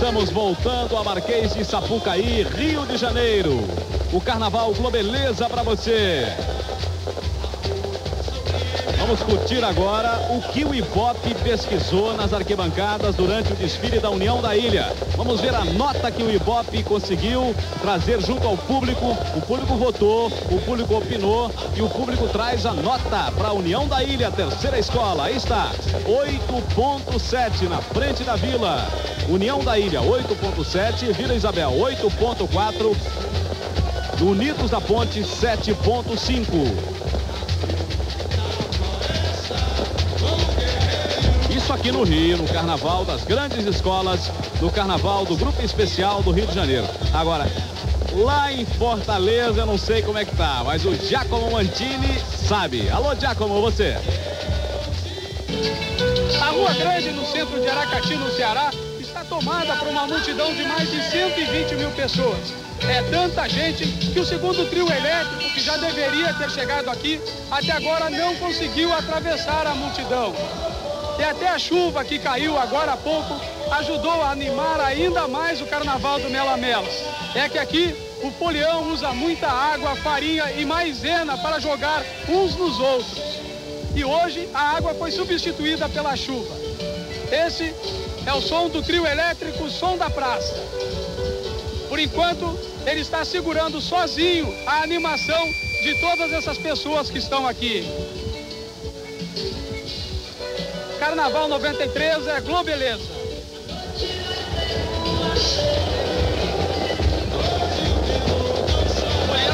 Estamos voltando a Marquês de Sapucaí, Rio de Janeiro. O Carnaval Globeleza para você. Vamos curtir agora o que o Ibope pesquisou nas arquibancadas durante o desfile da União da Ilha. Vamos ver a nota que o Ibope conseguiu trazer junto ao público. O público votou, o público opinou e o público traz a nota para a União da Ilha, a terceira escola. Aí está, 8.7 na frente da Vila. União da Ilha, 8.7, Vila Isabel, 8.4, Unidos da Ponte, 7.5. Isso aqui no Rio, no Carnaval das grandes escolas, no Carnaval do Grupo Especial do Rio de Janeiro. Agora, lá em Fortaleza, eu não sei como é que tá, mas o Giacomo Mantini sabe. Alô, Giacomo, você? A Rua Grande, no centro de Aracati, no Ceará, está tomada por uma multidão de mais de 120 mil pessoas. É tanta gente que o segundo trio elétrico, que já deveria ter chegado aqui, até agora não conseguiu atravessar a multidão. E até a chuva que caiu agora há pouco ajudou a animar ainda mais o Carnaval do Mela-Mela. É que aqui o folião usa muita água, farinha e maisena para jogar uns nos outros. E hoje a água foi substituída pela chuva. Esse é o som do trio elétrico Som da Praça. Por enquanto, ele está segurando sozinho a animação de todas essas pessoas que estão aqui. Carnaval 93 é Globeleza.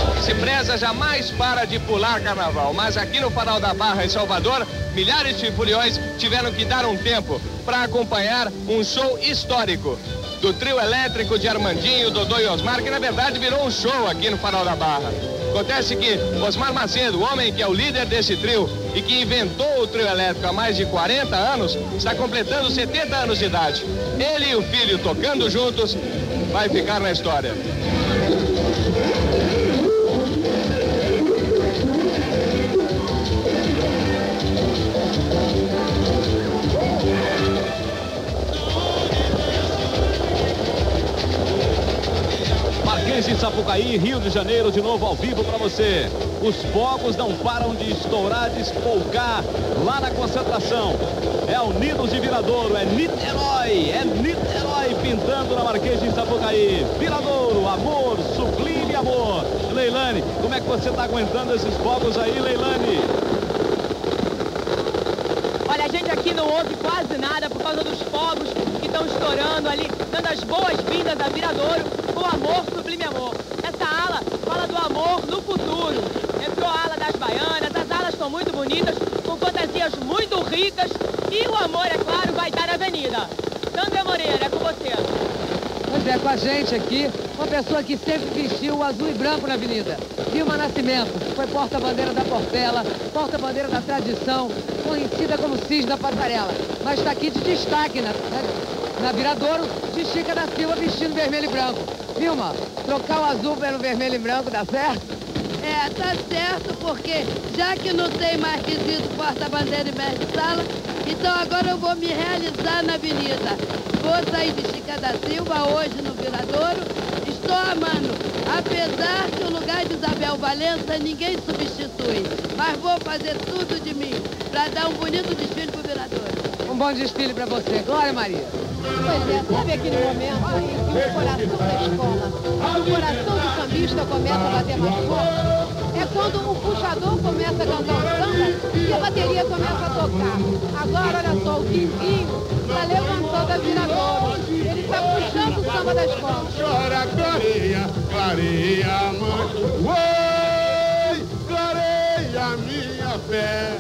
O que se preza jamais para de pular carnaval, mas aqui no Farol da Barra, em Salvador, milhares de foliões tiveram que dar um tempo para acompanhar um show histórico do trio elétrico de Armandinho, Dodô e Osmar, que na verdade virou um show aqui no Farol da Barra. Acontece que Osmar Macedo, o homem que é o líder desse trio e que inventou o trio elétrico há mais de 40 anos, está completando 70 anos de idade. Ele e o filho tocando juntos, vai ficar na história. Marquês de Sapucaí, Rio de Janeiro, de novo ao vivo para você. Os fogos não param de estourar, de espolcar lá na concentração. É Unidos de Viradouro, é Niterói pintando na Marquês de Sapucaí. Viradouro, amor, sublime amor. Leilane, como é que você está aguentando esses fogos aí, Leilane? Olha, a gente aqui não ouve quase nada por causa dos fogos que estão estourando ali, dando as boas-vindas a Viradouro com amor, sublime amor. Essa ala fala do amor no futuro. Entrou a ala das baianas, as alas estão muito bonitas, com fantasias muito ricas e o amor, é claro, vai estar na avenida. Sandra Moreira, é com você. Pois é, com a gente aqui, uma pessoa que sempre vestiu o azul e branco na avenida. Vilma Nascimento, foi porta-bandeira da Portela, porta-bandeira da tradição, conhecida como Cisne da Passarela. Mas está aqui de destaque na Viradouro, de Chica da Silva vestindo vermelho e branco. Vilma, trocar o azul pelo vermelho e branco dá certo? É, tá certo, porque já que não tem mais quesito porta-bandeira e mestre-sala, então agora eu vou me realizar na avenida. Vou sair de Chica da Silva hoje no Viradouro. Estou amando, apesar que o lugar de Isabel Valença ninguém substitui. Mas vou fazer tudo de mim para dar um bonito desfile pro Viradouro. Um bom desfile para você. Glória Maria. Pois é, sabe aquele momento em que o coração da escola, o coração do sambista começa a bater mais forte? É quando o puxador começa a cantar o samba e a bateria começa a tocar. Agora, olha só, o Quinzinho está levantando a Viradouro. Ele está puxando o samba da escola. Chora, clareia, clareia, mãe. Oi, clareia minha fé.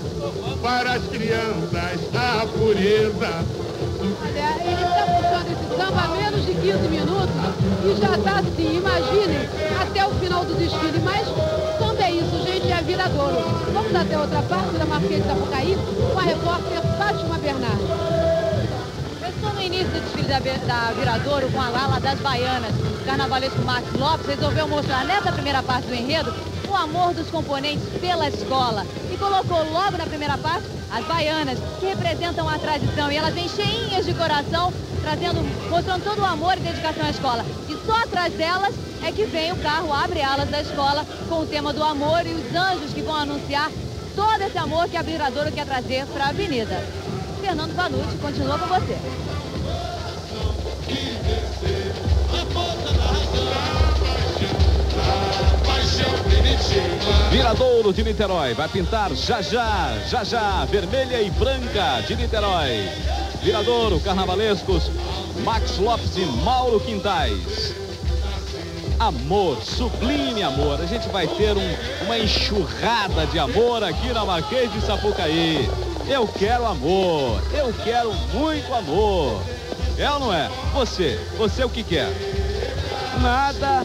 Para as crianças, a pureza. Olha, ele está puxando esse samba há menos de 15 minutos e já está assim, imaginem, até o final do desfile. Mas samba é isso, gente, é Viradouro. Vamos até outra parte da Marquês de Sapucaí com a repórter Fátima Bernardes. Começou no início do desfile da Viradouro com a ala das baianas. O carnavalesco Max Lopes resolveu mostrar nessa primeira parte do enredo o amor dos componentes pela escola e colocou logo na primeira parte as baianas, que representam a tradição, e elas vêm cheinhas de coração mostrando todo o amor e dedicação à escola. E só atrás delas é que vem o carro, abre alas da escola com o tema do amor e os anjos que vão anunciar todo esse amor que a Viradouro quer trazer para a avenida. Fernando Vanucci continua com você. Viradouro de Niterói vai pintar já já, vermelha e branca de Niterói. Viradouro, carnavalescos, Max Lopes e Mauro Quintais. Amor, sublime amor. A gente vai ter uma enxurrada de amor aqui na Marquês de Sapucaí. Eu quero amor, eu quero muito amor. É ou não é? Você o que quer? Nada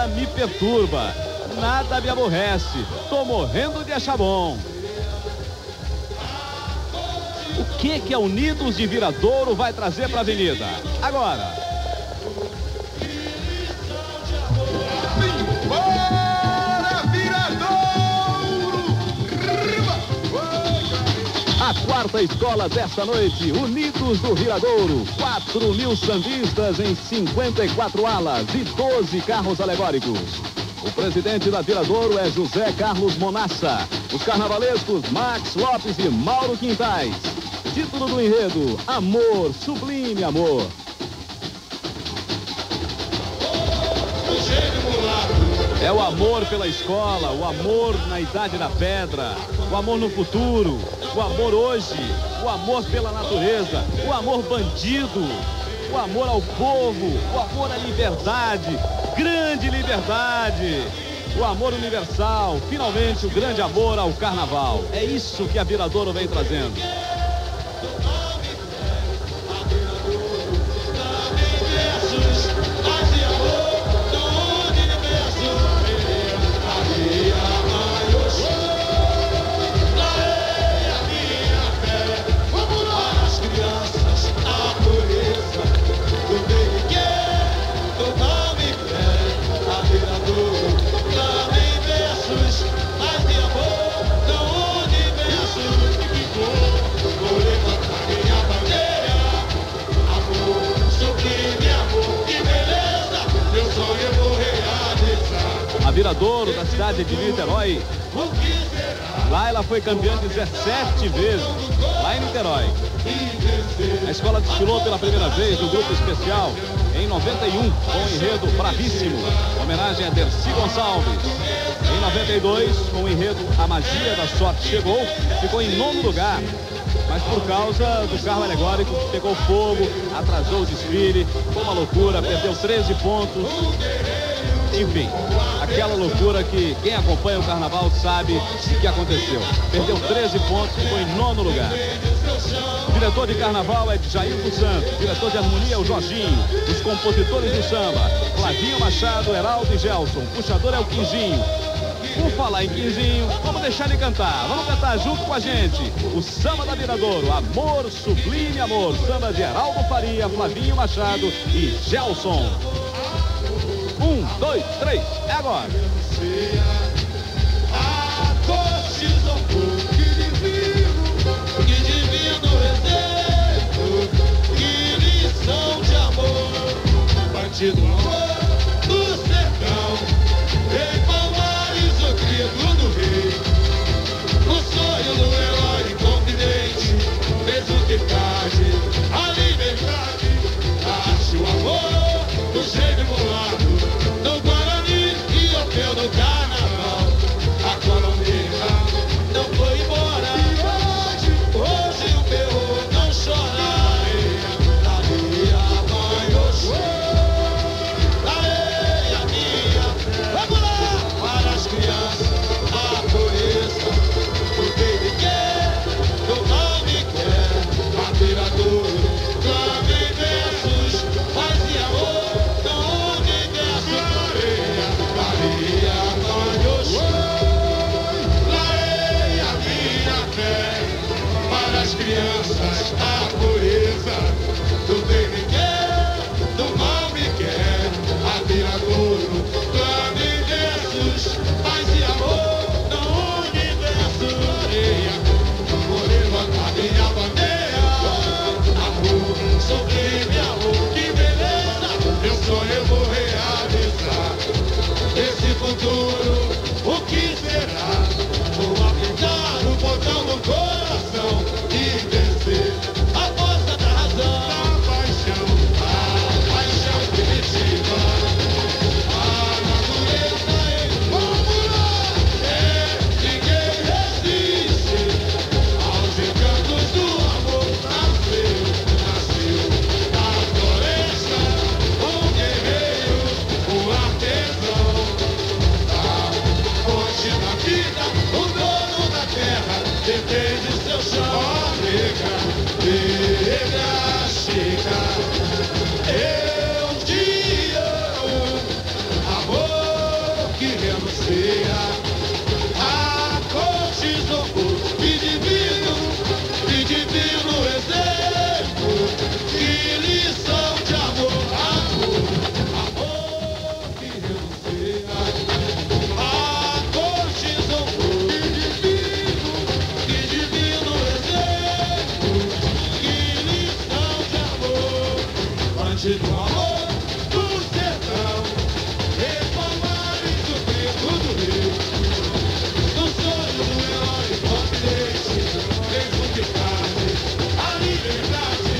me perturba, nada me aborrece. Tô morrendo de achar bom. O que a Unidos de Viradouro vai trazer para a avenida? Agora. Bora, Viradouro! A quarta escola desta noite, Unidos do Viradouro. 4.000 sambistas em 54 alas e 12 carros alegóricos. O presidente da Viradouro é José Carlos Monassa. Os carnavalescos Max Lopes e Mauro Quintais. Título do enredo, Amor, Sublime Amor. É o amor pela escola, o amor na idade da pedra, o amor no futuro, o amor hoje, o amor pela natureza, o amor bandido, o amor ao povo, o amor à liberdade, grande liberdade, o amor universal, finalmente o grande amor ao carnaval. É isso que a Viradouro vem trazendo. A Viradouro, da cidade de Niterói, lá ela foi campeã 17 vezes, lá em Niterói. A escola desfilou pela primeira vez no grupo especial em 91, com o enredo Bravíssimo, homenagem a Dercy Gonçalves. Em 92, com o enredo A Magia da Sorte Chegou, ficou em 9º lugar. Mas por causa do carro alegórico, pegou fogo, atrasou o desfile, foi uma loucura, perdeu 13 pontos. Enfim, aquela loucura que quem acompanha o carnaval sabe o que aconteceu. Perdeu 13 pontos e foi em 9º lugar. O diretor de carnaval é Jair dos Santos, diretor de harmonia é o Jorginho, os compositores do samba, Flavinho Machado, Heraldo e Gelson, puxador é o Quinzinho. Por falar em Quinzinho, vamos deixar ele cantar. Vamos cantar junto com a gente o samba da Viradouro, Amor, Sublime Amor, samba de Heraldo Faria, Flavinho Machado e Gelson. 1, 2, 3, é agora. Que divino exemplo, que lição de amor. Partido amor do sertão, em Palmares o grito do rei. O sonho do herói inconfidente fez o que cabe, a liberdade, a arte, o amor do gênio mulado, do Guarani e o pelo do carnaval. A colombiana não foi Bandido amor do sertão, em Palmares, o grito do Rio. No sonho do herói, confidente, mesmo que tarde, a liberdade.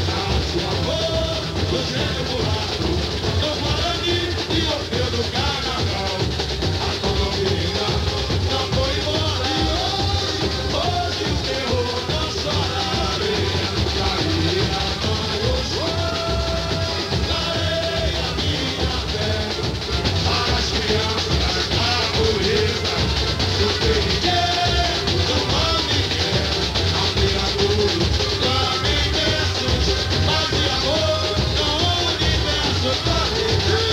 Nasce o amor do gênio mulato, do Guarani e Orfeu do Carnaval. A colombiana não foi embora. Hoje o terror não chora na areia. Caía a mãe o chão, na areia minha fé. Para as crianças a pureza do Perigueiro, do Mamigué, ao criador, também versos, paz e amor no universo.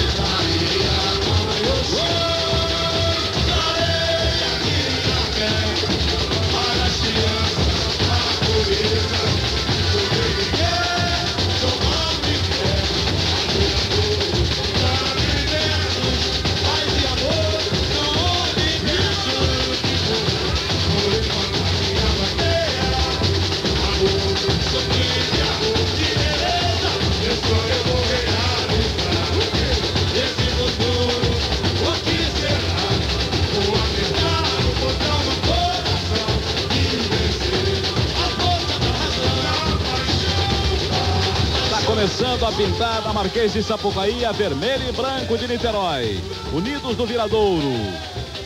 Caía a mãe o chão, na areia minha fé. Para as crianças a pureza do Perigueiro, do Mamigué, ao criador, também versos, paz e amor no universo. Foi quando a minha bandeira, amor, sublime, amor de beleza. Eu vou realizar esse futuro. O que será? Vou apertar o botão no coração e vencer a força da razão, a paixão. Está começando a pintada Marquês de Sapucaí, a vermelho e branco de Niterói. Unidos do Viradouro.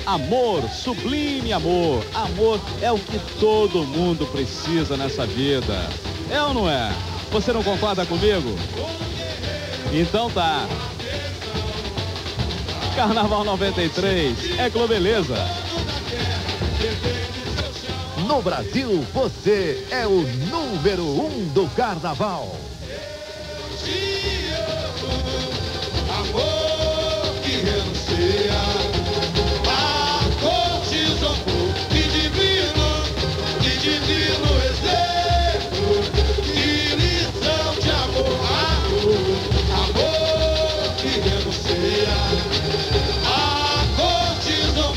Amor, sublime amor. Amor é o que todo mundo precisa nessa vida. É ou não é? Você não concorda comigo? Então tá. Carnaval 93 é Globeleza. No Brasil, você é o número 1 do Carnaval. Amor que renuncia a cortisão, que divino exemplo, que lição de amor. Amor que renuncia a cortisão,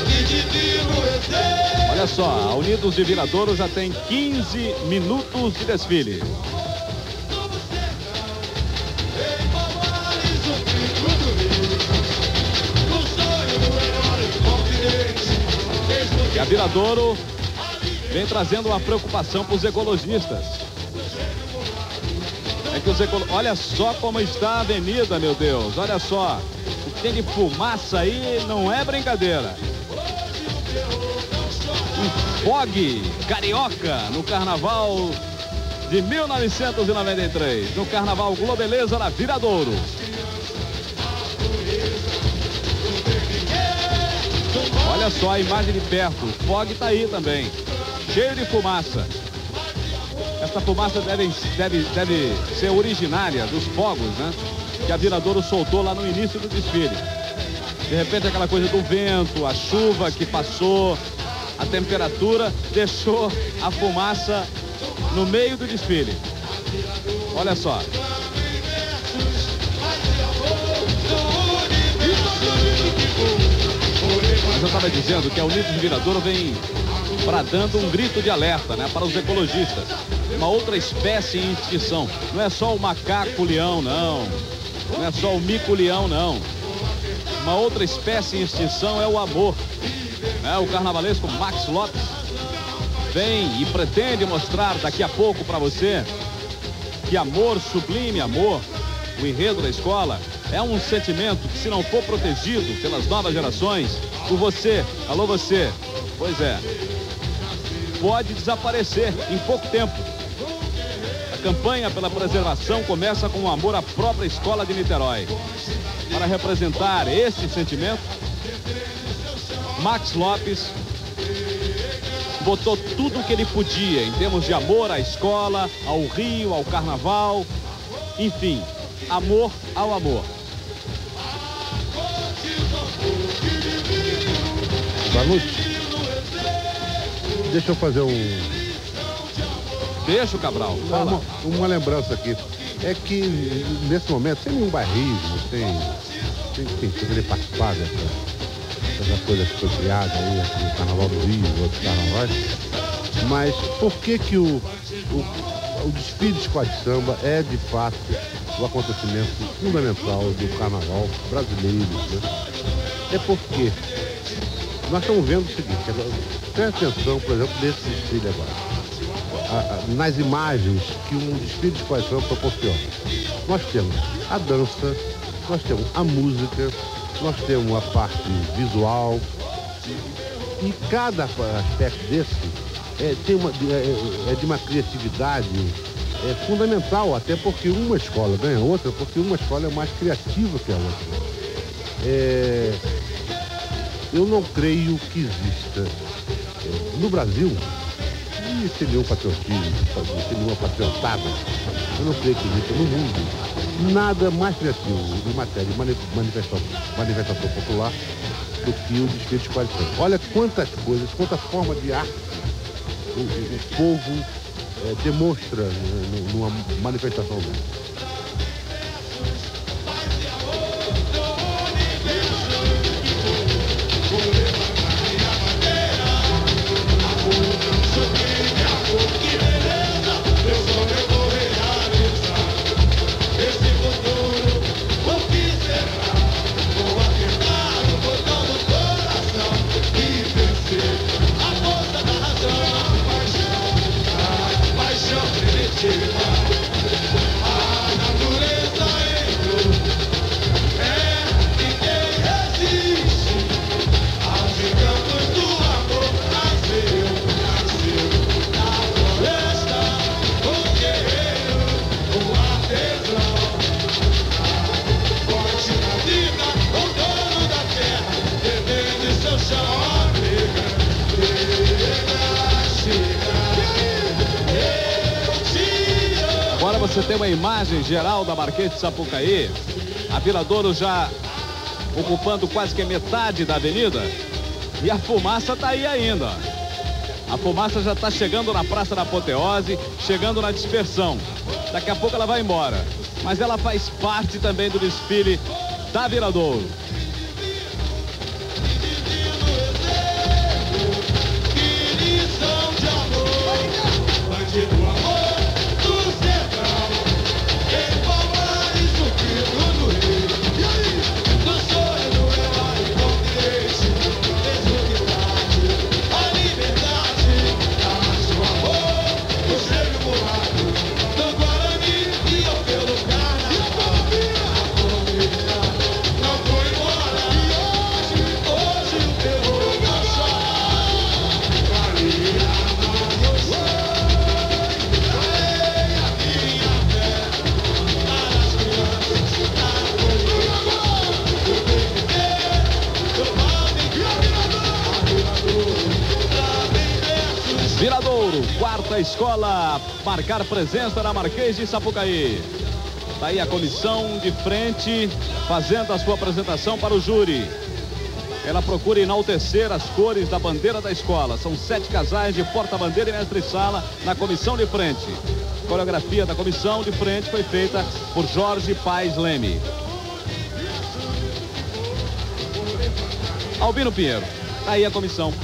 que divino exemplo. Olha só, a Unidos de Viradouro já tem 15 minutos de desfile. E a Viradouro vem trazendo uma preocupação para os ecologistas. É que olha só como está a avenida, meu Deus. Olha só. O que tem de fumaça aí não é brincadeira. Um fog carioca no carnaval de 1993. No carnaval Globeleza na Viradouro. Olha só a imagem de perto, o fog está aí também, cheio de fumaça. Essa fumaça deve ser originária dos fogos, né? Que a Viradouro soltou lá no início do desfile. De repente aquela coisa do vento, a chuva que passou, a temperatura deixou a fumaça no meio do desfile. Olha só. Eu estava dizendo que a Unidos de Viradouro vem bradando um grito de alerta, né, para os ecologistas. Uma outra espécie em extinção. Não é só o macaco-leão, não. Não é só o mico-leão, não. Uma outra espécie em extinção é o amor. Né? O carnavalesco Max Lopes vem e pretende mostrar daqui a pouco para você que amor, sublime amor, o enredo da escola, é um sentimento que, se não for protegido pelas novas gerações, por você, alô você, pois é, pode desaparecer em pouco tempo. A campanha pela preservação começa com o amor à própria escola de Niterói. Para representar esse sentimento, Max Lopes botou tudo o que ele podia em termos de amor à escola, ao Rio, ao carnaval, enfim, amor ao amor. Salute. Deixa eu fazer Deixa o Cabral. Uma lembrança aqui. É que nesse momento, sem nenhum bairrismo, sem poder participar dessa coisa que foi criada aí, o Carnaval do Rio, outros carnavais. Mas por que o desfile de escola de samba é, de fato, o acontecimento fundamental do carnaval brasileiro, né? É porque nós estamos vendo o seguinte, presta atenção, por exemplo, nesse desfile agora. Nas imagens que um desfile de escola de samba proporciona. Nós temos a dança, nós temos a música, nós temos a parte visual, e cada aspecto desse é de uma criatividade fundamental, até porque uma escola ganha a outra, porque uma escola é mais criativa que a outra. Eu não creio que exista no Brasil, e sem nenhum patriotismo, sem nenhuma patriotada, eu não creio que exista no mundo nada mais criativo em matéria de manifestação popular do que o desfile de escola de samba. Olha quantas coisas, quantas formas de arte o povo demonstra numa manifestação dessa. Agora você tem uma imagem geral da Marquês de Sapucaí, a Viradouro já ocupando quase que metade da avenida, e a fumaça está aí ainda. A fumaça já está chegando na Praça da Apoteose, chegando na dispersão. Daqui a pouco ela vai embora, mas ela faz parte também do desfile da Viradouro. Viradouro, quarta escola, marcar presença na Marquês de Sapucaí. Está aí a comissão de frente, fazendo a sua apresentação para o júri. Ela procura enaltecer as cores da bandeira da escola. São 7 casais de porta-bandeira e mestre-sala na comissão de frente. A coreografia da comissão de frente foi feita por Jorge Paes Leme. Albino Pinheiro, está aí a comissão.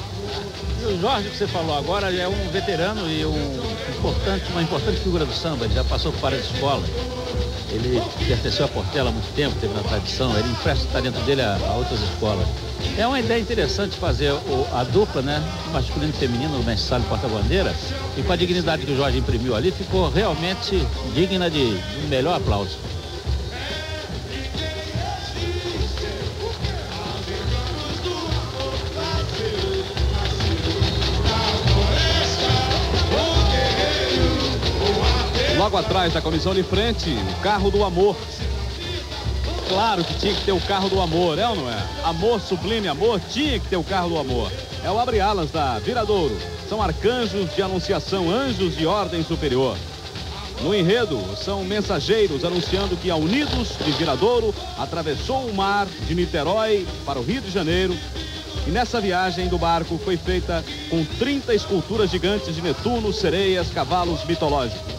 O Jorge, que você falou agora, é um veterano e uma importante figura do samba. Ele já passou por várias escolas. Ele pertenceu à Portela há muito tempo, teve uma tradição. Ele empresta o talento dele a outras escolas. É uma ideia interessante fazer a dupla, né? Masculino e feminino, no mestre-sala e porta-bandeira. E com a dignidade que o Jorge imprimiu ali, ficou realmente digna de um melhor aplauso. Logo atrás da comissão de frente, o carro do amor. Claro que tinha que ter o carro do amor, é ou não é? Amor sublime, amor, tinha que ter o carro do amor. É o abre-alas da Viradouro. São arcanjos de anunciação, anjos de ordem superior. No enredo, são mensageiros anunciando que a Unidos de Viradouro atravessou o mar de Niterói para o Rio de Janeiro. E nessa viagem do barco foi feita com 30 esculturas gigantes de Netuno, sereias, cavalos mitológicos.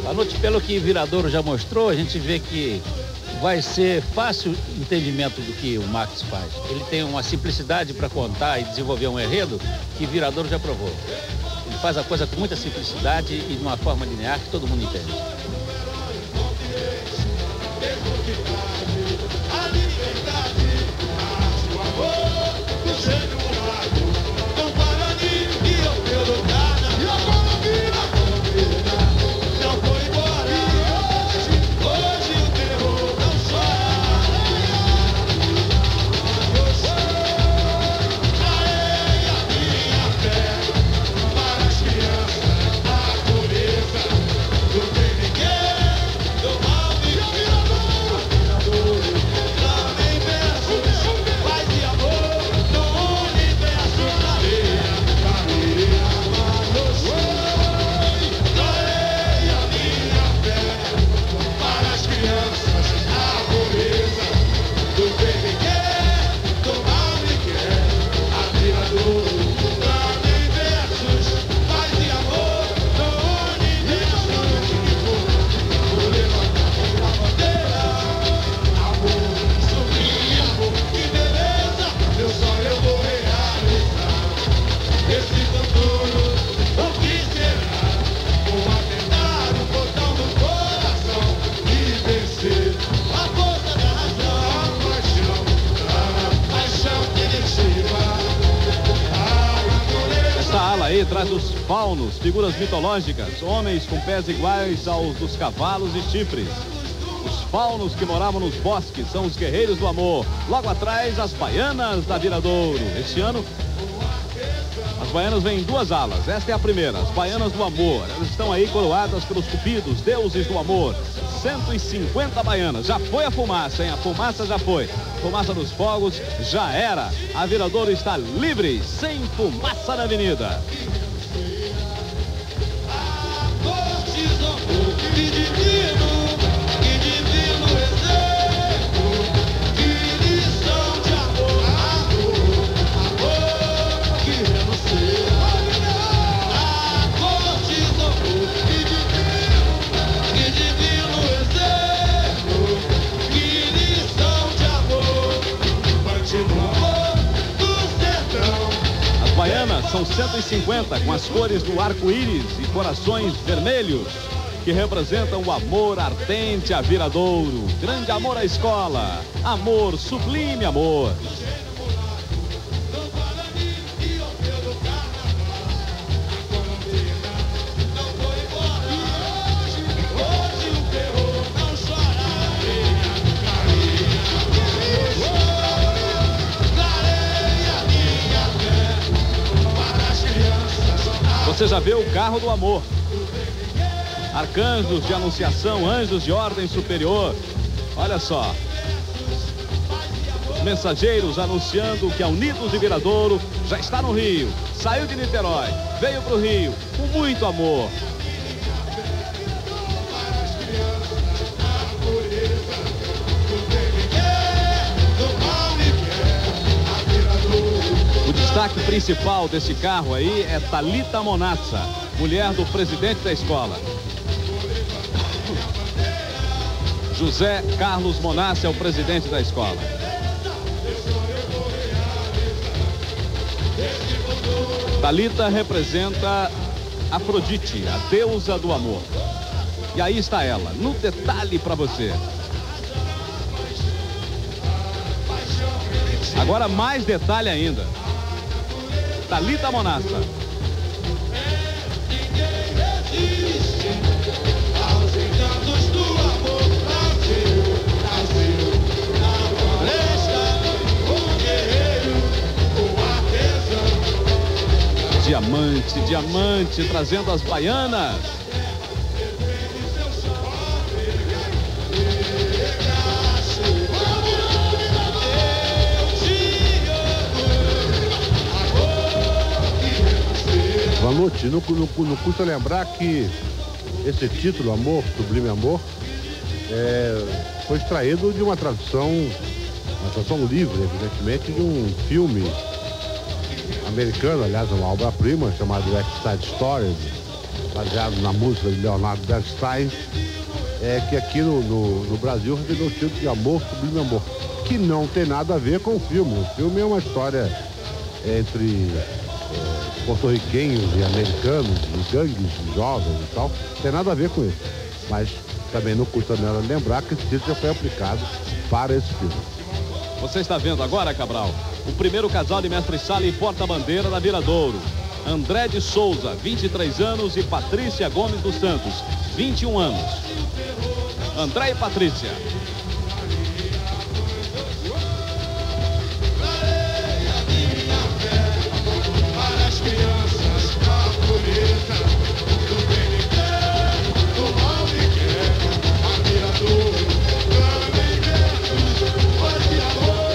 A noite, pelo que Viradouro já mostrou, a gente vê que vai ser fácil o entendimento do que o Max faz. Ele tem uma simplicidade para contar e desenvolver um enredo que Viradouro já provou. Ele faz a coisa com muita simplicidade e de uma forma linear que todo mundo entende. Aí traz os faunos, figuras mitológicas, homens com pés iguais aos dos cavalos e chifres. Os faunos que moravam nos bosques são os guerreiros do amor. Logo atrás, as baianas da Viradouro. Este ano, as baianas vêm em duas alas. Esta é a primeira, as baianas do amor. Elas estão aí coroadas pelos cupidos, deuses do amor. 150 baianas. Já foi a fumaça, hein? A fumaça já foi. Fumaça dos fogos já era. A Viradouro está livre, sem fumaça na avenida. São 150 com as cores do arco-íris e corações vermelhos que representam o amor ardente a Viradouro. Grande amor à escola, amor, sublime amor. Você já vê o carro do amor. Arcanjos de anunciação, anjos de ordem superior. Olha só. Os mensageiros anunciando que a Unidos de Viradouro já está no Rio. Saiu de Niterói, veio para o Rio com muito amor. O destaque principal desse carro aí é Thalita Monassa, mulher do presidente da escola. José Carlos Monassa é o presidente da escola. Thalita representa Afrodite, a deusa do amor. E aí está ela, no detalhe para você. Agora mais detalhe ainda. Thalita Monassa. Diamante, diamante, trazendo as baianas. Vanucci, não custa lembrar que esse título, Amor, Sublime Amor, foi extraído de uma tradução livre, evidentemente, de um filme americano, aliás, uma obra-prima, chamado West Side Story, baseado na música de Leonard Bernstein, é que aqui no Brasil recebeu o título de Amor Sublime Amor, que não tem nada a ver com o filme. O filme é uma história entre porto-riquenhos e americanos, e gangues de jovens e tal. Não tem nada a ver com isso. Mas também não custa nada lembrar que esse título já foi aplicado para esse filme. Você está vendo agora, Cabral, o primeiro casal de mestre-sala e porta-bandeira da Viradouro. André de Souza, 23 anos, e Patrícia Gomes dos Santos, 21 anos. André e Patrícia. Para as crianças, a pureza do bem me quer, do mal me quer, a Viradouro, também versos, paz e amor,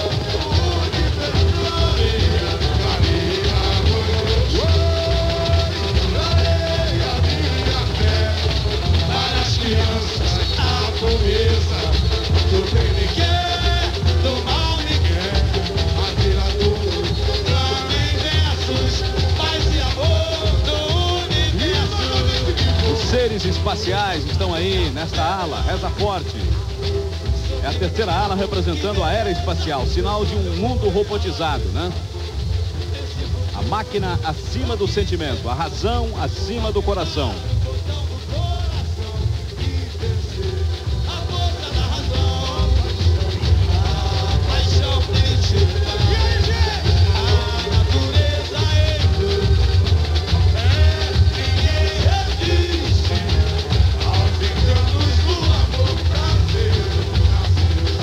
para as crianças, a pureza do bem me quer, do mal me quer, a Viradouro, também versos, paz e amor do universo. Os seres espaciais estão aí nesta ala, reza forte. É a terceira ala representando a era espacial, sinal de um mundo robotizado, né? A máquina acima do sentimento, a razão acima do coração.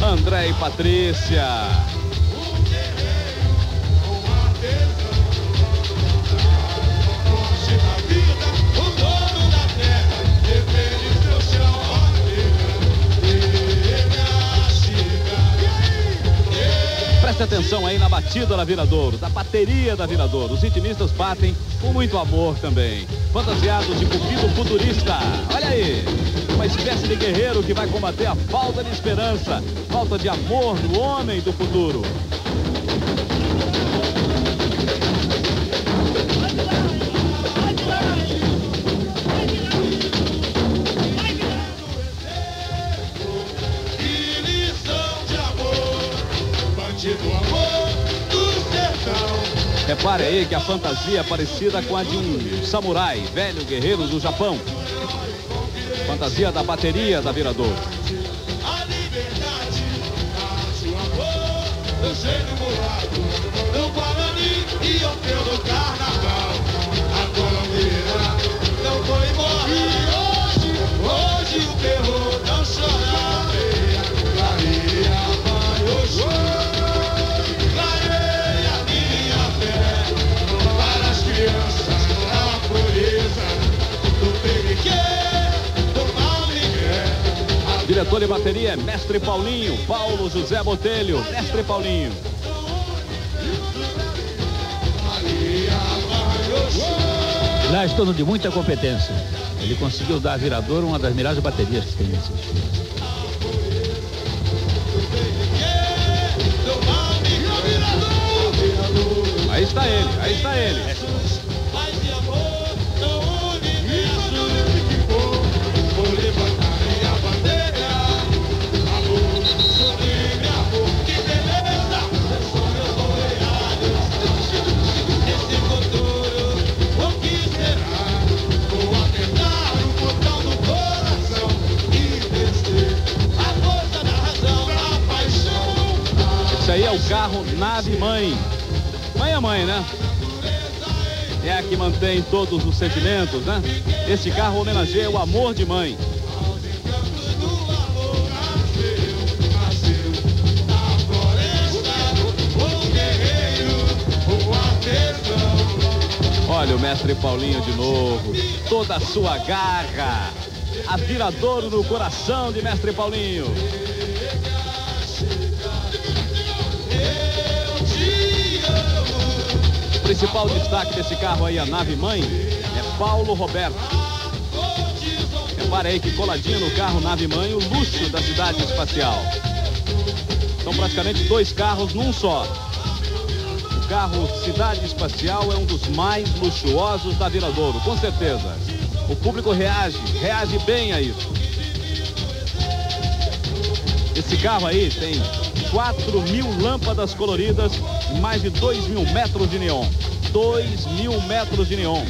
André e Patrícia. Preste atenção aí na batida da Viradouro, da bateria da Viradouro. Os intimistas batem com muito amor também. Fantasiados de cupido futurista. Olha aí, uma espécie de guerreiro que vai combater a falta de esperança, falta de amor no homem do futuro. Repare aí que a fantasia é parecida com a de um samurai, velho guerreiro do Japão. Fantasia da bateria da Viradouro. A liberdade, o amor, eu sei do mulato, do Guarani e eu pelo carnaval. A colombiana não foi embora e hoje o terror não chora. Clareia, vai, Oxum. Diretor de bateria é Mestre Paulinho, Paulo José Botelho, Mestre Paulinho. Lá é dono de muita competência. Ele conseguiu dar à Viradouro uma das melhores baterias que tem nesse estilo. Aí está ele, aí está ele. Esse aí é o carro Nave Mãe. Mãe é mãe, né? É a que mantém todos os sentimentos, né? Esse carro homenageia o amor de mãe. Olha o Mestre Paulinho de novo. Toda a sua garra. A Viradouro no coração de Mestre Paulinho. O principal destaque desse carro aí, a Nave Mãe, é Paulo Roberto. Repare aí que coladinho no carro Nave Mãe, o luxo da cidade espacial. São praticamente dois carros num só. O carro Cidade Espacial é um dos mais luxuosos da Viradouro, com certeza. O público reage bem a isso. Esse carro aí tem 4.000 lâmpadas coloridas e mais de 2.000 metros de neon. 2.000 metros de neon.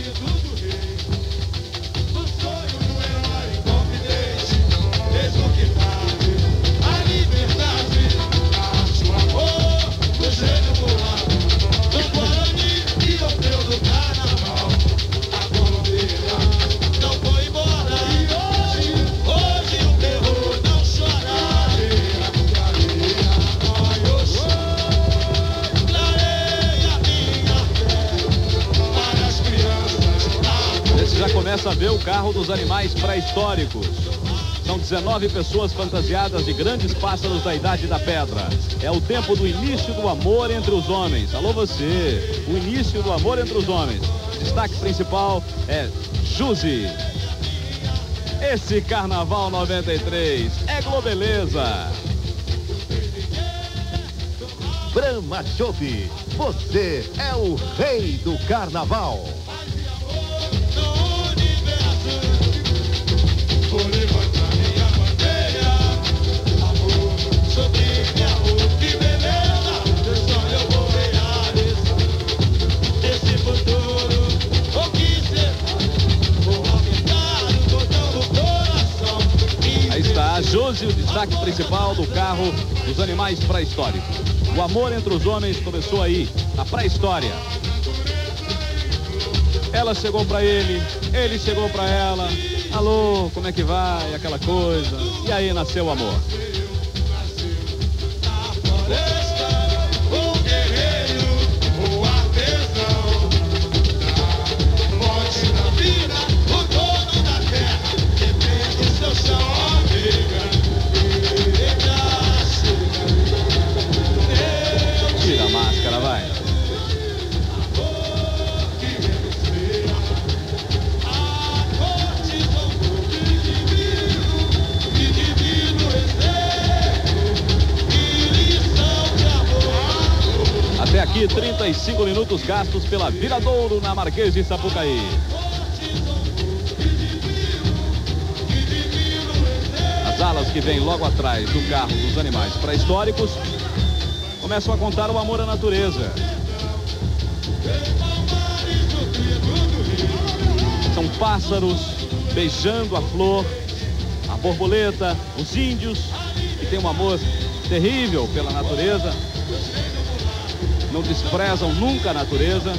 Começa a ver o carro dos animais pré-históricos. São 19 pessoas fantasiadas de grandes pássaros da Idade da Pedra. É o tempo do início do amor entre os homens. Alô você, o início do amor entre os homens. Destaque principal é Juzi. Esse Carnaval 93 é globeleza. Brahma Chopp, você é o rei do carnaval. Aí está a Josi, o destaque principal do carro dos animais pré-históricos. O amor entre os homens começou aí, na pré-história. Ela chegou para ele chegou para ela. Alô, como é que vai? Aquela coisa. E aí nasceu o amor. Tira a máscara, vai. Até aqui, 35 minutos gastos pela Viradouro na Marquês de Sapucaí. As alas que vêm logo atrás do carro dos animais pré-históricos começam a contar o amor à natureza. São pássaros beijando a flor, a borboleta, os índios que têm um amor terrível pela natureza. Não desprezam nunca a natureza.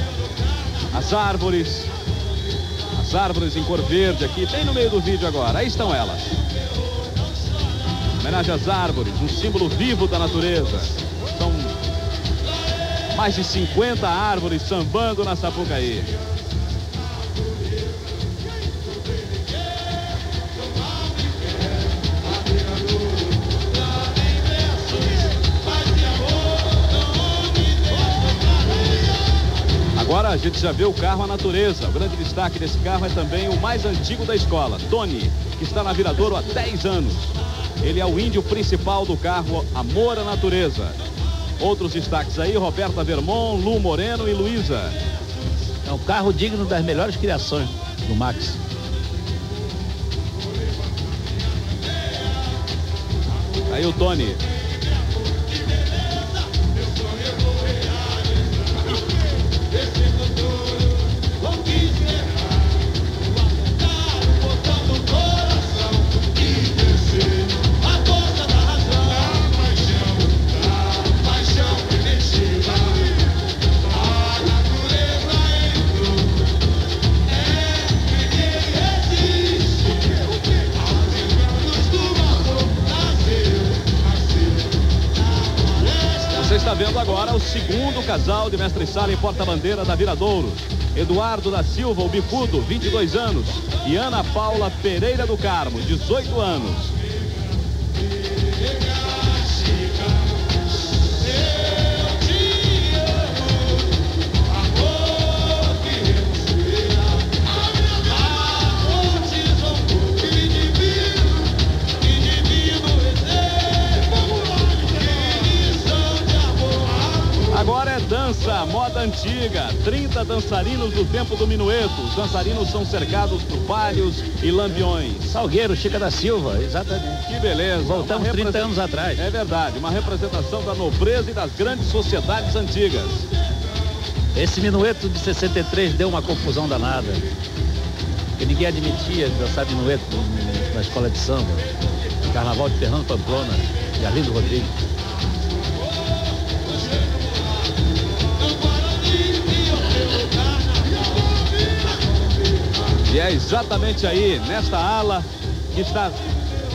As árvores em cor verde aqui, bem no meio do vídeo agora. Aí estão elas. Homenagem às árvores, um símbolo vivo da natureza. São mais de 50 árvores sambando na Sapucaí. Agora a gente já vê o carro à natureza. O grande destaque desse carro é também o mais antigo da escola, Tony, que está na Viradouro há 10 anos. Ele é o índio principal do carro Amor à Natureza. Outros destaques aí, Roberta Vermont, Lu Moreno e Luísa. É um carro digno das melhores criações do Max. Aí o Tony. Você está vendo agora o segundo casal de mestre-sala e porta-bandeira da Viradouro. Eduardo da Silva, o bicudo, 22 anos. E Ana Paula Pereira do Carmo, 18 anos. Agora é dança, moda antiga, 30 30 dançarinos do tempo do minueto. Os dançarinos são cercados por palhos e lampiões. Salgueiro, Chica da Silva, exatamente. Que beleza. Voltamos 30 anos atrás. É verdade, uma representação da nobreza e das grandes sociedades antigas. Esse minueto de 63 deu uma confusão danada. Porque ninguém admitia dançar minueto na escola de samba. Carnaval de Fernando Pamplona e Arlindo Rodrigues. E é exatamente aí, nesta ala, que está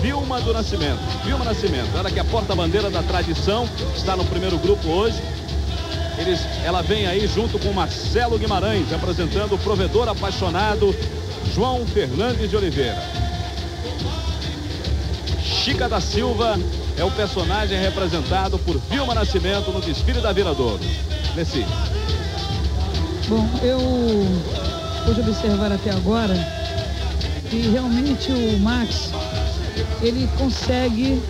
Vilma do Nascimento. Vilma Nascimento, ela que é a porta-bandeira da tradição, está no primeiro grupo hoje. Ela vem aí junto com Marcelo Guimarães, representando o provedor apaixonado João Fernandes de Oliveira. Chica da Silva é o personagem representado por Vilma Nascimento no desfile da Viradouro. Nessi. Bom, eu pude observar até agora que realmente o Max, ele consegue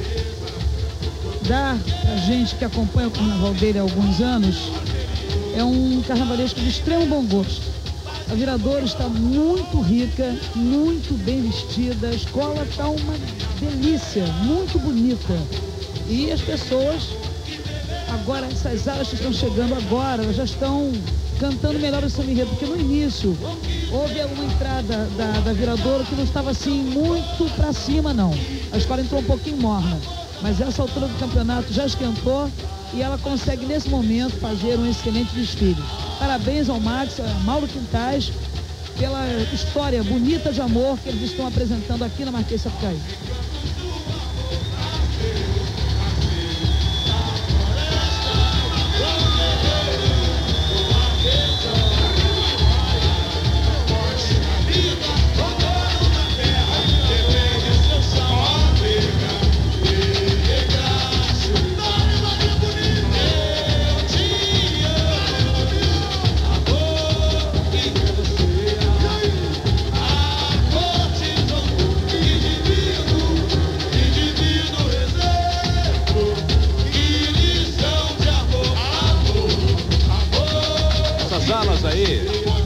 dar pra gente que acompanha o carnaval dele há alguns anos, é um carnavalesco de extremo bom gosto. A Viradouro está muito rica, muito bem vestida, a escola está uma delícia, muito bonita. E as pessoas, agora, essas alas que estão chegando agora, elas já estão cantando melhor o samba enredo, porque no início houve uma entrada da Viradouro que não estava assim muito para cima, não. A escola entrou um pouquinho morna, mas essa altura do campeonato já esquentou e ela consegue nesse momento fazer um excelente desfile. Parabéns ao Max, a Mauro Quintais, pela história bonita de amor que eles estão apresentando aqui na Marquês de Sapucaí.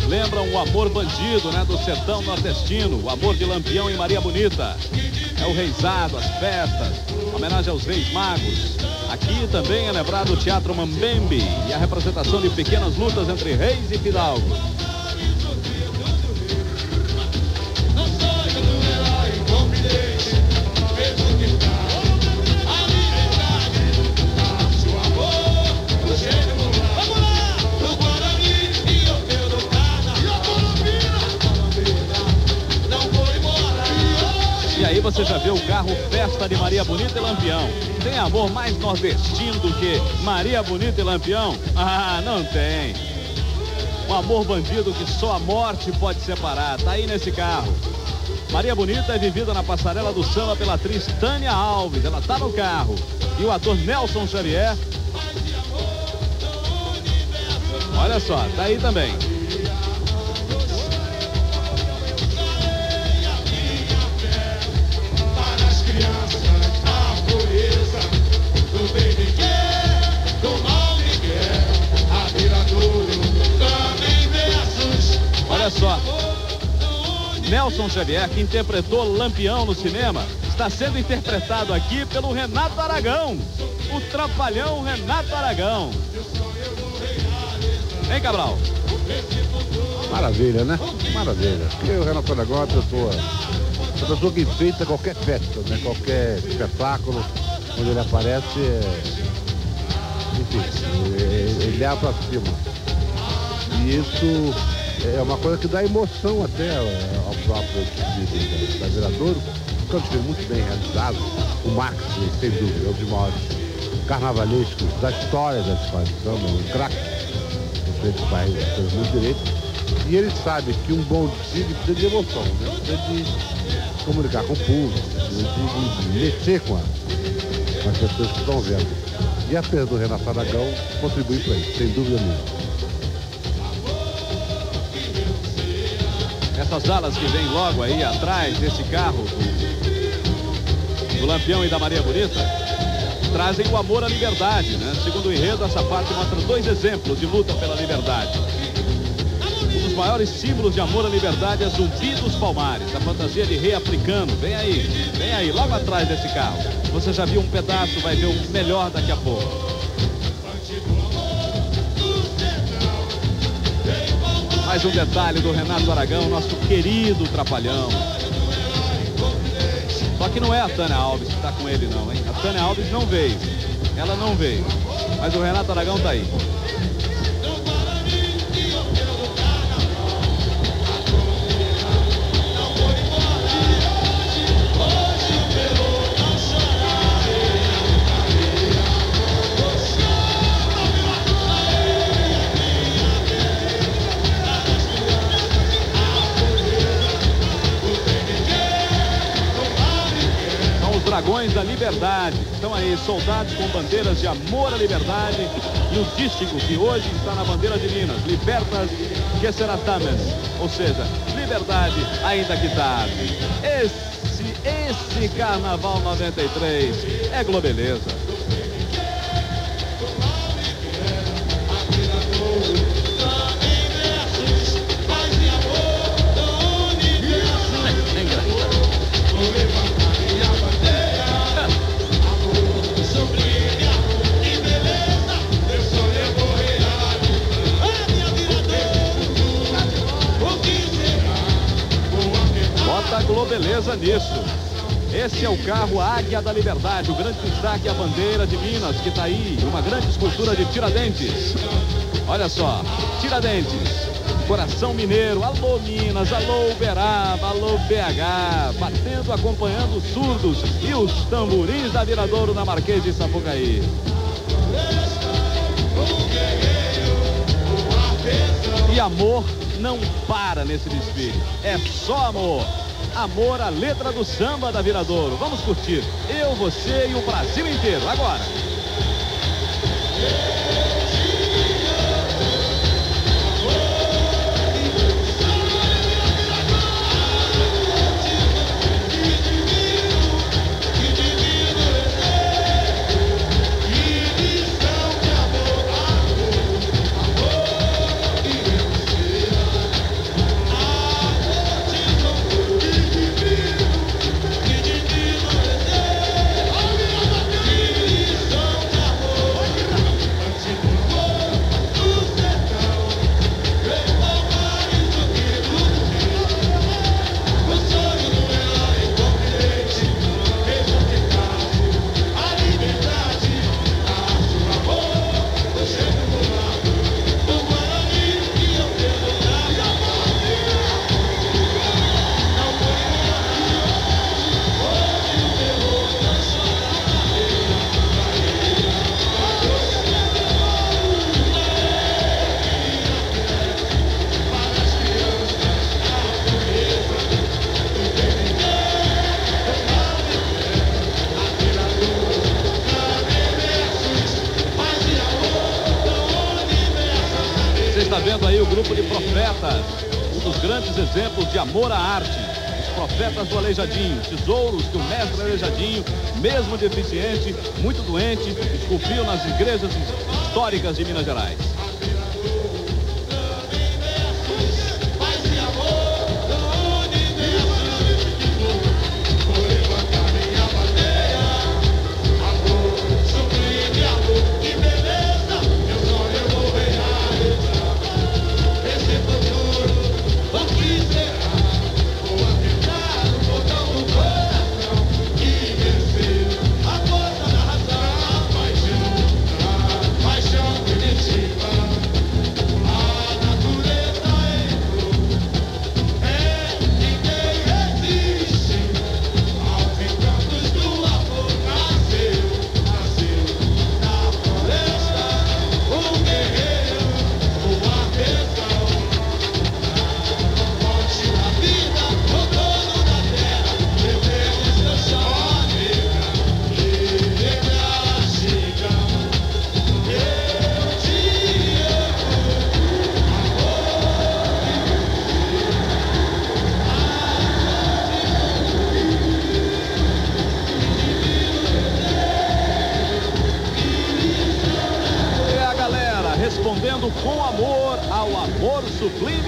Lembram o amor bandido, né, do sertão nordestino, o amor de Lampião e Maria Bonita. É o reizado, as festas, homenagem aos reis magos. Aqui também é lembrado o Teatro Mambembe e a representação de pequenas lutas entre reis e fidalgos. E aí você já vê o carro Festa de Maria Bonita e Lampião. Tem amor mais nordestino do que Maria Bonita e Lampião? Ah, não tem. Um amor bandido que só a morte pode separar. Tá aí nesse carro. Maria Bonita é vivida na passarela do samba pela atriz Tânia Alves. Ela tá no carro. E o ator Nelson Xavier. Olha só, tá aí também. Olha só, Nelson Xavier, que interpretou Lampião no cinema, está sendo interpretado aqui pelo Renato Aragão, o trapalhão Renato Aragão. Hein, Cabral? Maravilha, né? Maravilha. Porque o Renato Aragão é uma pessoa que enfeita qualquer festa, né? Qualquer espetáculo, onde ele aparece, enfim, ele leva pra cima. E isso é uma coisa que dá emoção até ao próprio desfile da Viradouro, porque é um desfile muito bem realizado. O Max, sem dúvida, é um dos maiores carnavalescos da história da escola de samba, um craque, que faz muito direito. E ele sabe que um bom desfile precisa de emoção, né? Precisa de comunicar com o público, precisa de mexer com as pessoas que estão vendo. E a perda do Renato Aragão contribui para isso, sem dúvida nenhuma. Essas alas que vêm logo aí atrás desse carro do Lampião e da Maria Bonita trazem o amor à liberdade, né? Segundo o enredo, essa parte mostra dois exemplos de luta pela liberdade. dos maiores símbolos de amor à liberdade é Zumbi dos Palmares, a fantasia de rei africano. Vem aí, logo atrás desse carro. Você já viu um pedaço, vai ver o melhor daqui a pouco. Mais um detalhe do Renato Aragão, nosso querido Trapalhão. Só que não é a Tânia Alves que está com ele não, hein? A Tânia Alves não veio. Ela não veio. Mas o Renato Aragão está aí. Dragões da Liberdade. Estão aí soldados com bandeiras de amor à liberdade e o dístico que hoje está na bandeira de Minas, Libertas que será Tames, ou seja, liberdade ainda que tarde. Esse Carnaval 93 é Globeleza. Globeleza nisso. Esse é o carro Águia da Liberdade, o grande destaque é a bandeira de Minas, que está aí, uma grande escultura de Tiradentes. Olha só, Tiradentes, coração mineiro, alô Minas, alô Uberaba, alô BH, batendo, acompanhando os surdos e os tamborins da Viradouro na Marquês de Sapucaí. E amor não para nesse desfile, é só amor. Amor à letra do samba da Viradouro. Vamos curtir. Eu, você e o Brasil inteiro. Agora. Está vendo aí o grupo de profetas, um dos grandes exemplos de amor à arte. Os profetas do Aleijadinho, tesouros que o mestre Aleijadinho, mesmo deficiente, muito doente, esculpiu nas igrejas históricas de Minas Gerais. Paixão,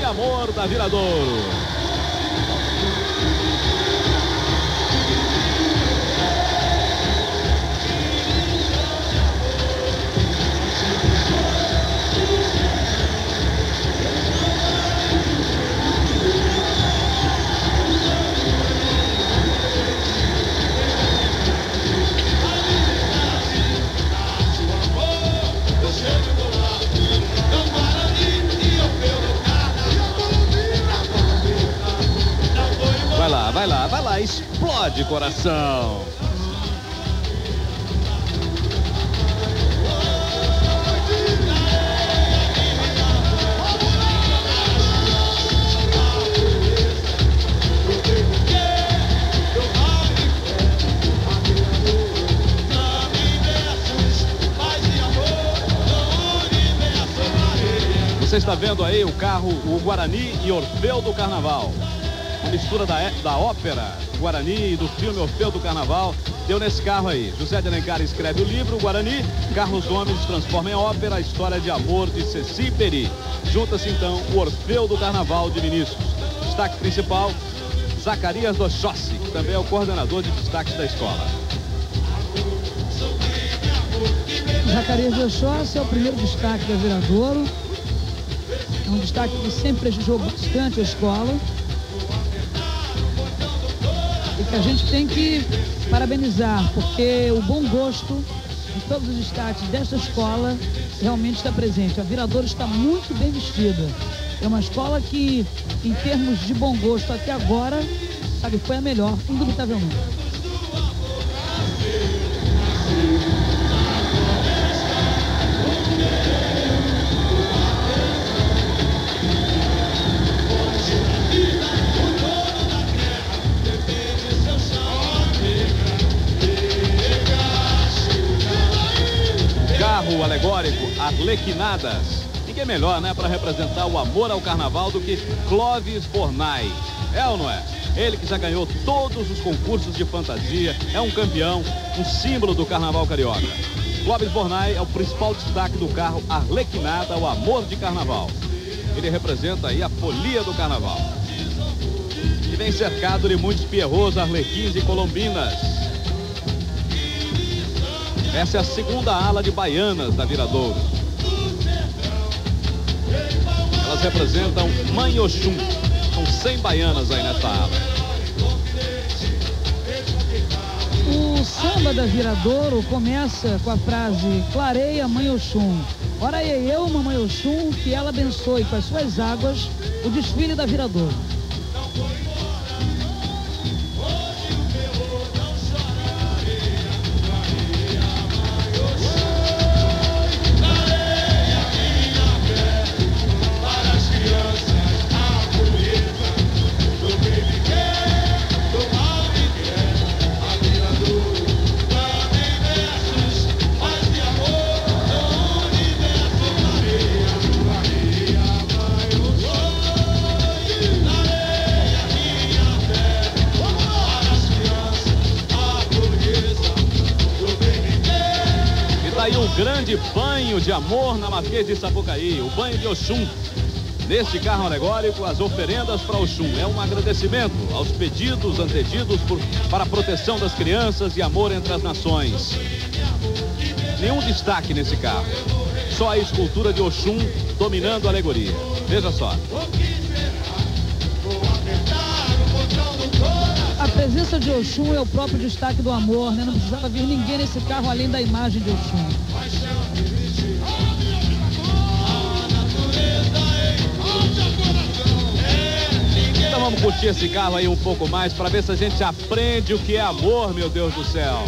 Amor da Viradouro. Vai lá, explode coração. Você está vendo aí o carro, o Guarani e Orfeu do Carnaval. A mistura da ópera Guarani e do filme Orfeu do Carnaval deu nesse carro aí. José de Alencar escreve o livro Guarani, Carlos Gomes transforma em ópera a história de amor de Ceci Peri. Junta-se então o Orfeu do Carnaval de Vinícius. Destaque principal, Zacarias Dochossi, que também é o coordenador de destaques da escola. Zacarias Dochossi é o primeiro destaque da Viradouro. É um destaque que sempre prestigiou bastante a escola. E que a gente tem que parabenizar, porque o bom gosto de todos os destaques desta escola realmente está presente. A Viradouro está muito bem vestida. É uma escola que, em termos de bom gosto até agora, sabe, foi a melhor, indubitavelmente. Carro alegórico Arlequinadas. Ninguém melhor, né, para representar o amor ao carnaval do que Clóvis Bornai. É ou não é? Ele que já ganhou todos os concursos de fantasia, é um campeão, um símbolo do carnaval carioca. Clóvis Bornai é o principal destaque do carro Arlequinada, o amor de carnaval. Ele representa aí a folia do carnaval. E vem cercado de muitos pierrots, arlequins e colombinas. Essa é a segunda ala de baianas da Viradouro. Elas representam Mãe Oxum. São 100 baianas aí nessa ala. O samba da Viradouro começa com a frase: clareia Mãe Oxum. Ora é eu, Mamãe Oxum, que ela abençoe com as suas águas o desfile da Viradouro. Aí um grande banho de amor na Marquês de Sapucaí, o banho de Oxum. Neste carro alegórico, as oferendas para Oxum. É um agradecimento aos pedidos, antedidos para a proteção das crianças e amor entre as nações. Nenhum destaque nesse carro. Só a escultura de Oxum dominando a alegoria. Veja só. A presença de Oxum é o próprio destaque do amor, né? Não precisava vir ninguém nesse carro além da imagem de Oxum. Então vamos curtir esse carro aí um pouco mais para ver se a gente aprende o que é amor, meu Deus do céu.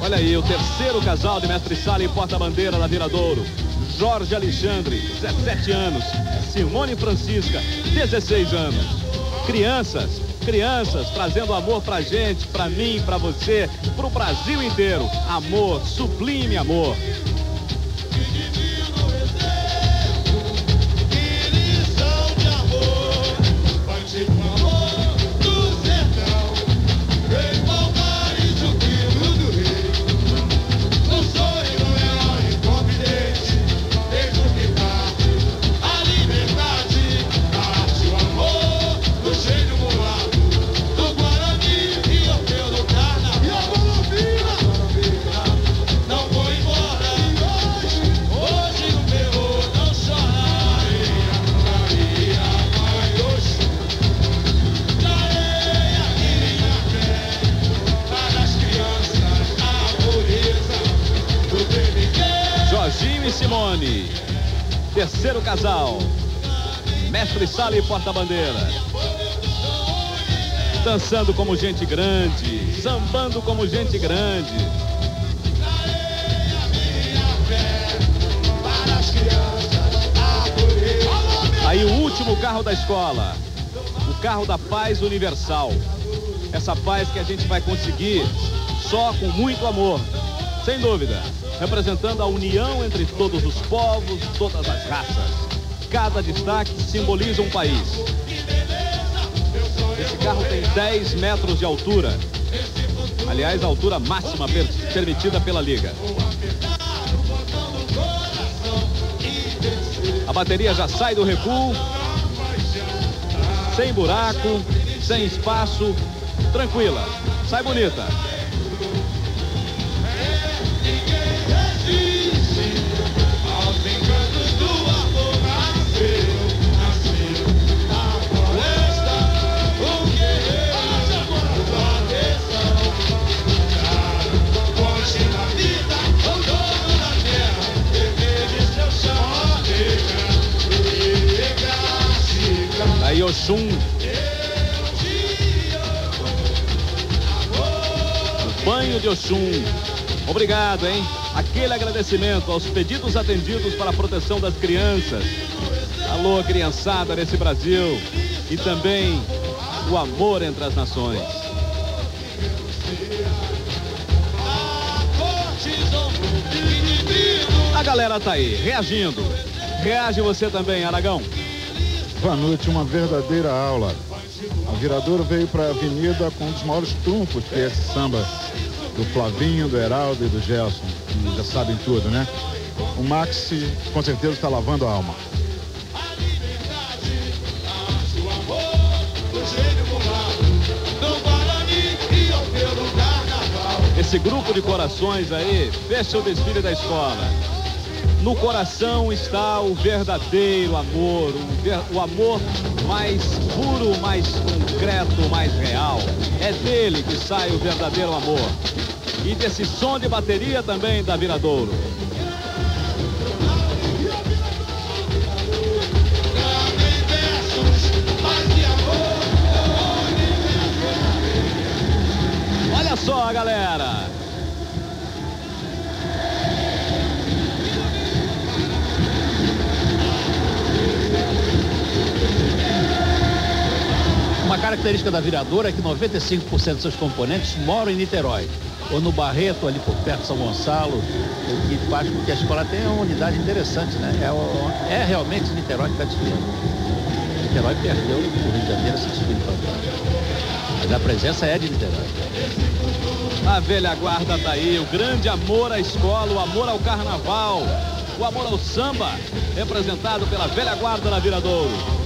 Olha aí, o terceiro casal de mestre-sala e porta-bandeira da Viradouro. Jorge Alexandre, 17 anos. Simone Francisca, 16 anos. Crianças, Crianças trazendo amor pra gente, pra mim, pra você, pro Brasil inteiro. Amor, sublime amor. Jorginho e Simone, terceiro casal, mestre Sala e porta-bandeira, dançando como gente grande, sambando como gente grande. Aí o último carro da escola, o carro da paz universal, essa paz que a gente vai conseguir só com muito amor, sem dúvida. Representando a união entre todos os povos, todas as raças. Cada destaque simboliza um país. Esse carro tem 10 metros de altura. Aliás, a altura máxima permitida pela Liga. A bateria já sai do recuo. Sem buraco, sem espaço. Tranquila, sai bonita. Aí Oxum, o banho de Oxum. Obrigado, hein? Aquele agradecimento aos pedidos atendidos para a proteção das crianças. Alô, criançada nesse Brasil. E também o amor entre as nações. A galera tá aí, reagindo. Reage você também, Aragão. Boa noite, uma verdadeira aula. A Viradouro veio para a avenida com um dos maiores trunfos, que é esse samba do Flavinho, do Heraldo e do Gerson, que já sabem tudo, né? O Max, com certeza, está lavando a alma. Esse grupo de corações aí fecha o desfile da escola. No coração está o verdadeiro amor, o amor mais puro, mais concreto, mais real. É dele que sai o verdadeiro amor. E desse som de bateria também da Viradouro. Olha só, galera. Uma característica da Viradouro é que 95% dos seus componentes moram em Niterói, ou no Barreto, ali por perto de São Gonçalo, o que faz com que a escola tenha uma unidade interessante, né? É realmente Niterói que está desfilando. Niterói perdeu o Rio de Janeiro esse desfile fantástico. Mas a presença é de Niterói. A velha guarda tá aí, o grande amor à escola, o amor ao carnaval, o amor ao samba, representado pela velha guarda da Viradouro.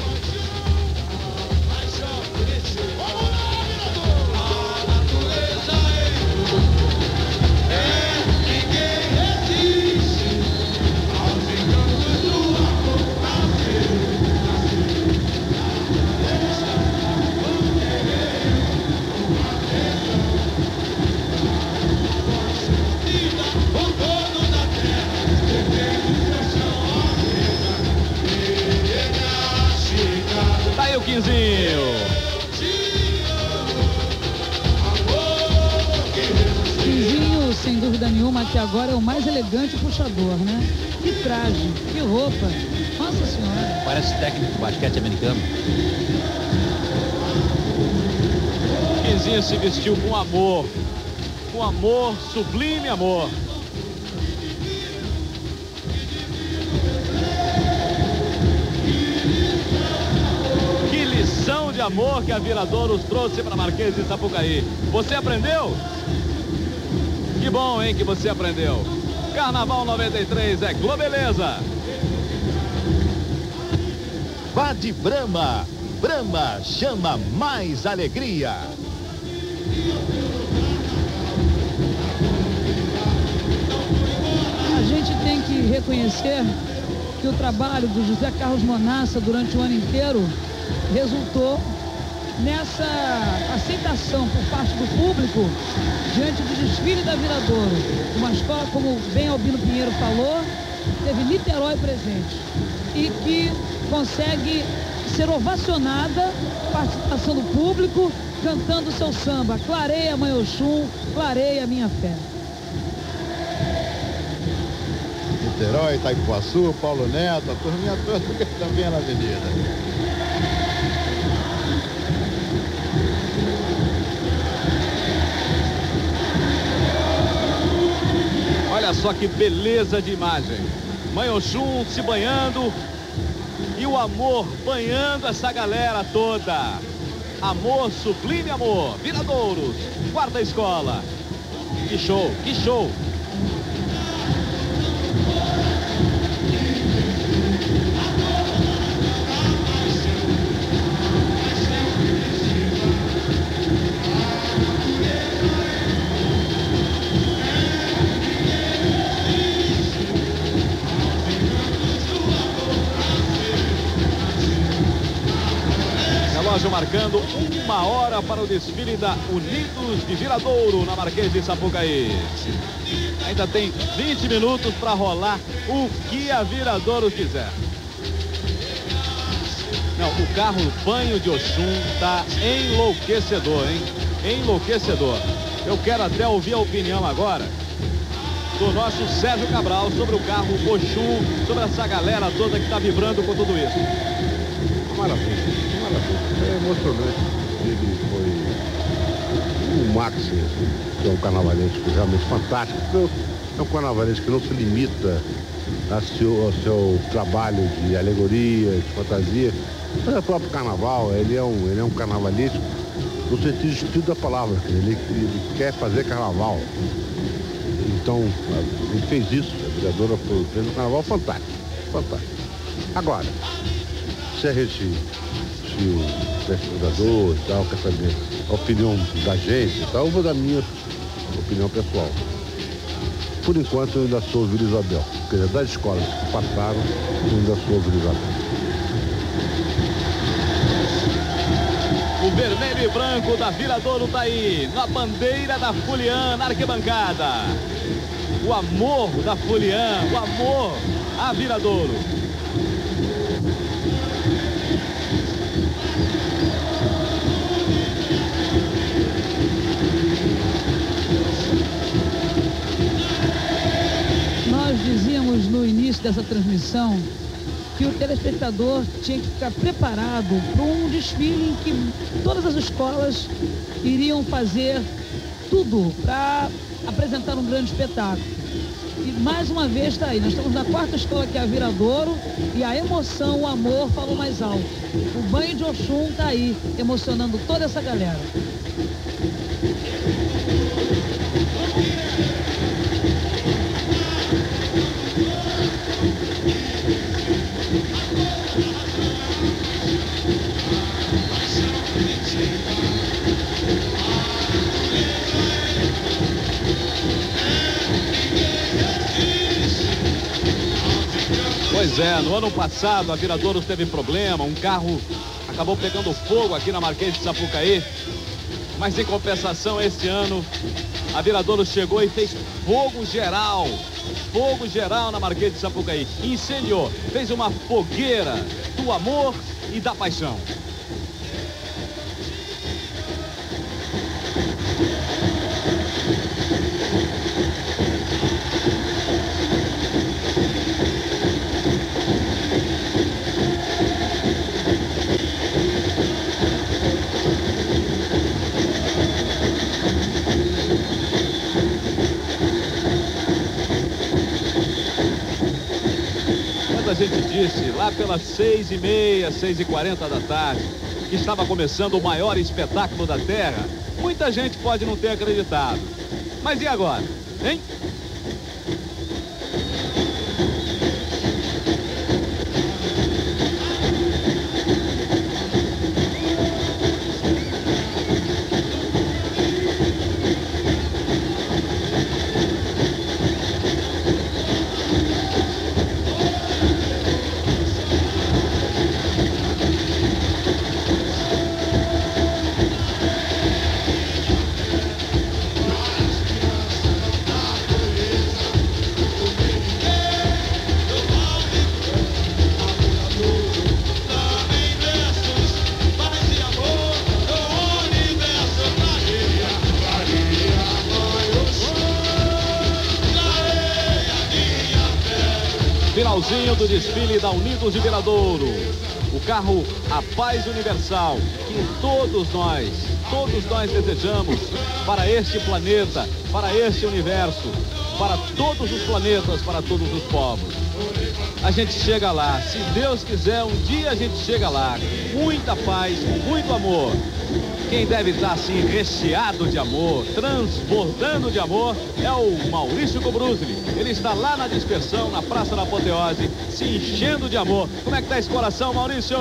Tá aí o Quinzinho. Quinzinho, sem dúvida nenhuma, até agora é o mais elegante puxador, né? Que traje, que roupa. Nossa Senhora. Parece técnico de basquete americano. Zezinho se vestiu com amor, sublime amor. Que lição de amor que a Viradouros trouxe para Marquês de Sapucaí. Você aprendeu? Que bom, hein, que você aprendeu. Carnaval 93 é Globeleza. Vá de Brahma. Brahma chama mais alegria. A gente tem que reconhecer que o trabalho do José Carlos Monassa durante o ano inteiro resultou nessa aceitação por parte do público diante do desfile da Viradouro. Uma escola, como bem Albino Pinheiro falou, teve Niterói presente e que consegue ser ovacionada, participação do público, cantando seu samba. Clareia, Mãe Oxum, clareia minha fé. Niterói, Itaipuaçu, Paulo Neto, a turminha toda também na avenida. Olha só que beleza de imagem. Mãe Oxum se banhando e o amor banhando essa galera toda. Amor, sublime amor. Viradouros, quarta escola. Que show, que show. Relógio marcando 1h para o desfile da Unidos de Viradouro na Marquês de Sapucaí. Ainda tem 20 minutos para rolar o que a Viradouro quiser. Não, o carro banho de Oxum tá enlouquecedor, hein? Enlouquecedor. Eu quero até ouvir a opinião agora do nosso Sérgio Cabral sobre o carro Oxum, sobre essa galera toda que está vibrando com tudo isso. Maravilha, maravilha. É emocionante. Ele foi o Max, que é um carnavalesco realmente fantástico. É um carnavalesco que não se limita ao seu trabalho de alegoria, de fantasia. Mas é o próprio carnaval, ele é um carnavalesco no sentido estrito da palavra. Ele quer fazer carnaval. Então, ele fez isso. A Viradora fez um carnaval fantástico. Fantástico. Agora, se o pesquisador e tal, quer saber a opinião da gente e tal, eu vou dar a minha opinião pessoal. Por enquanto, eu ainda sou Vila Isabel. Quer dizer, das escolas que passaram, eu ainda sou Vila Isabel. O vermelho e branco da Viradouro tá aí, na bandeira da Fulian, na arquibancada. O amor da Fulian, o amor à Viradouro. Nós dizíamos no início dessa transmissão que o telespectador tinha que ficar preparado para um desfile em que todas as escolas iriam fazer tudo para apresentar um grande espetáculo. E mais uma vez está aí, nós estamos na quarta escola, que é a Viradouro, e a emoção, o amor falou mais alto. O banho de Oxum está aí, emocionando toda essa galera. Pois é, no ano passado a Viradouro teve problema, um carro acabou pegando fogo aqui na Marquês de Sapucaí, mas em compensação este ano a Viradouro chegou e fez fogo geral na Marquês de Sapucaí, incendiou, fez uma fogueira do amor e da paixão. a gente disse, lá pelas 6h30, 6h40 da tarde, que estava começando o maior espetáculo da Terra, muita gente pode não ter acreditado. Mas e agora, hein? Finalzinho do desfile da Unidos de Viradouro. O carro A Paz Universal, que todos nós desejamos para este planeta, para este universo, para todos os planetas, para todos os povos. A gente chega lá, se Deus quiser, um dia a gente chega lá, com muita paz, com muito amor. Quem deve estar assim recheado de amor, transbordando de amor, é o Maurício Cobruzzi. Ele está lá na dispersão, na Praça da Apoteose, se enchendo de amor. Como é que está esse coração, Maurício?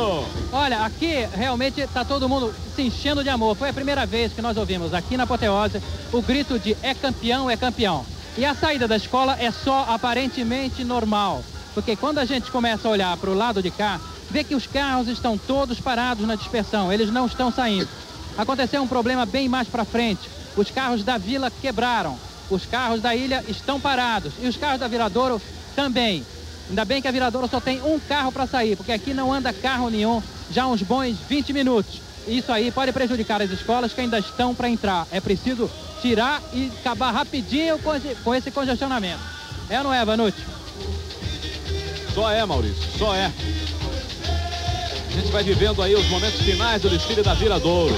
Olha, aqui realmente está todo mundo se enchendo de amor. Foi a primeira vez que nós ouvimos aqui na Apoteose o grito de "é campeão, é campeão". E a saída da escola é só aparentemente normal, porque quando a gente começa a olhar para o lado de cá, vê que os carros estão todos parados na dispersão, eles não estão saindo. Aconteceu um problema bem mais para frente. Os carros da Vila quebraram, os carros da Ilha estão parados e os carros da Viradouro também. Ainda bem que a Viradouro só tem um carro para sair, porque aqui não anda carro nenhum já há uns bons 20 minutos. Isso aí pode prejudicar as escolas que ainda estão para entrar. É preciso tirar e acabar rapidinho com esse congestionamento. É ou não é, Vanucci? Só é, Maurício, só é. A gente vai vivendo aí os momentos finais do desfile da Viradouro.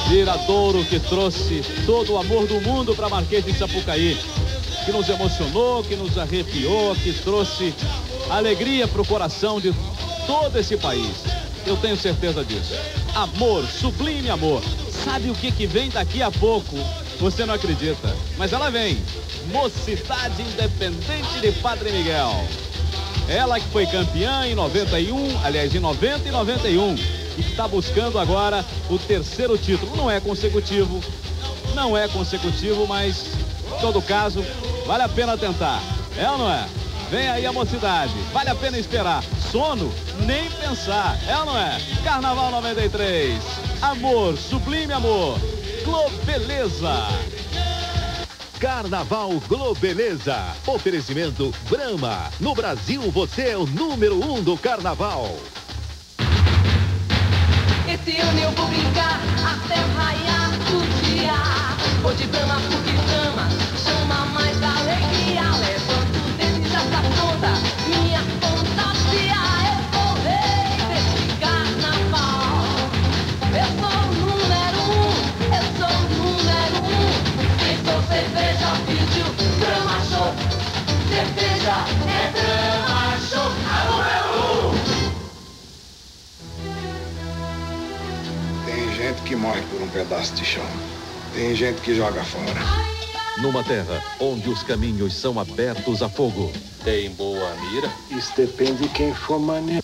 Viradouro que trouxe todo o amor do mundo para Marquês de Sapucaí, que nos emocionou, que nos arrepiou, que trouxe alegria para o coração de todo esse país. Eu tenho certeza disso. Amor, sublime amor. Sabe o que vem daqui a pouco? Você não acredita, mas ela vem. Mocidade Independente de Padre Miguel. Ela que foi campeã em 91, aliás, em 90 e 91. E que está buscando agora o terceiro título. Não é consecutivo, mas em todo caso, vale a pena tentar. É ou não é? Vem aí a Mocidade, vale a pena esperar. Sono, nem pensar. É ou não é? Carnaval 93. Amor, sublime amor. Globeleza. Carnaval Globeleza. Oferecimento Brahma. No Brasil, você é o número 1 do Carnaval. Esse ano eu vou brincar até raiar o dia. Vou de Brahma porque Brahma chama mais alegria. Levanto o dedo e já tá pronta minha fantasia. Eu sou o rei desse carnaval. Eu sou o número 1, eu sou o número 1. Quem sou cerveja pediu Brahma Show. Cerveja é Brahma Show, a número 1. Tem gente que morre por um pedaço de chão. Tem gente que joga fora. Numa terra onde os caminhos são abertos a fogo. Tem boa mira? Isso depende de quem for maneiro.